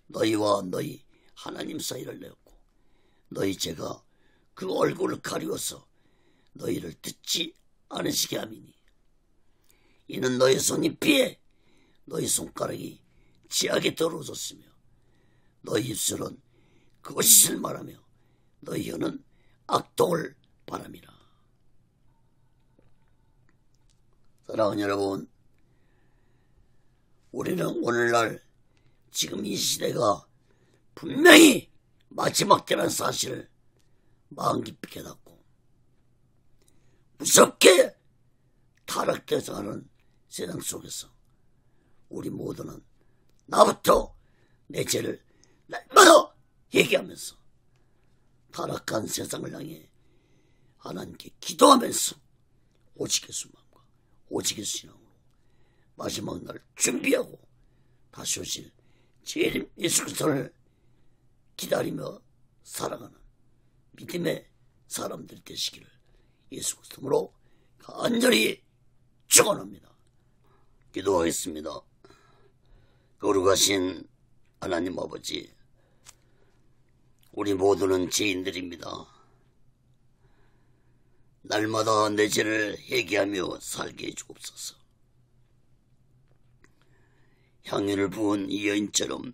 Speaker 1: 너희와 너희 하나님 사이를 내었고 너희 죄가 그 얼굴을 가리워서 너희를 듣지 않으시게 함이니 이는 너희 손이 피해 너희 손가락이 죄악에 더러워졌으며 너희 입술은 거짓을 말하며 너희 혀는 악독을 바람이라. 사랑하는 여러분, 우리는 오늘날 지금 이 시대가 분명히 마지막 때라는 사실을 마음 깊이 깨닫고 무섭게 타락되어서 가는 세상 속에서 우리 모두는 나부터 내 죄를 날마다 얘기하면서 타락한 세상을 향해 하나님께 기도하면서 오직 예수만과 오직 예수 신앙으로 마지막 날 준비하고 다시 오실 주님 예수 그리스도를 기다리며 살아가는 믿음의 사람들 되시기를 예수 그리스도로 간절히 축원합니다. 기도하겠습니다. 거룩하신 하나님 아버지, 우리 모두는 죄인들입니다. 날마다 내 죄를 회개하며 살게 해주옵소서. 향유를 부은 이 여인처럼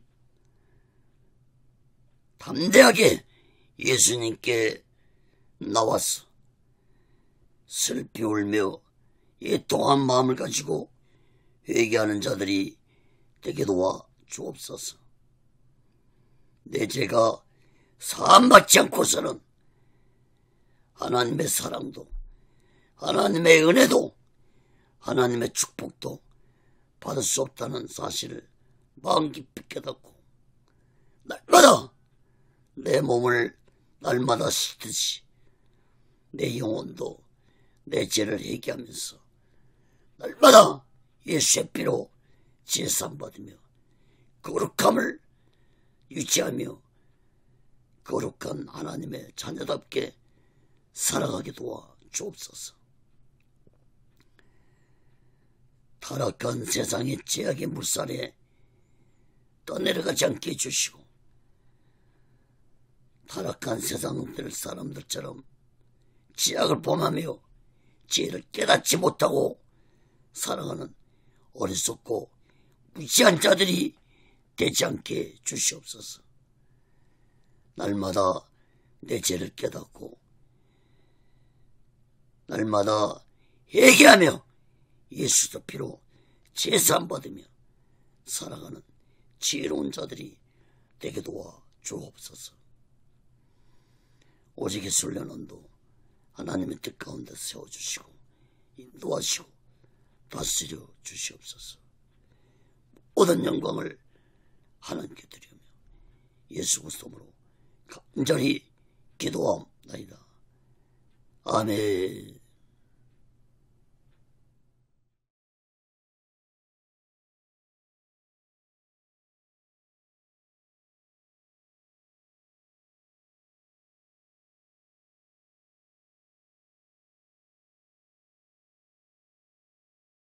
Speaker 1: 담대하게 예수님께 나와서 슬피 울며 애통한 마음을 가지고 회개하는 자들이 되게 도와 주옵소서. 내 죄가 사함받지 않고서는 하나님의 사랑도 하나님의 은혜도 하나님의 축복도 받을 수 없다는 사실을 마음 깊이 깨닫고 날마다 내 몸을 날마다 씻듯이 내 영혼도 내 죄를 회개하면서 날마다 예수의 피로 제사받으며 거룩함을 유지하며 거룩한 하나님의 자녀답게 살아가게 도와 주옵소서. 타락한 세상의 죄악의 물살에 떠내려가지 않게 해주시고 타락한 세상들 사람들처럼 죄악을 범하며 죄를 깨닫지 못하고 살아가는 어리석고 무지한 자들이 되지 않게 주시옵소서. 날마다 내 죄를 깨닫고 날마다 회개하며 예수의 피로 제사받으며 살아가는 지혜로운 자들이 되게 도와 주옵소서. 오직 예수를 연원도 하나님의 뜻 가운데 세워주시고 인도하시고 다스려 주시옵소서. 모든 영광을 하나님께 드리며 예수 그리스도로 간절히 기도하옵나이다. 아멘.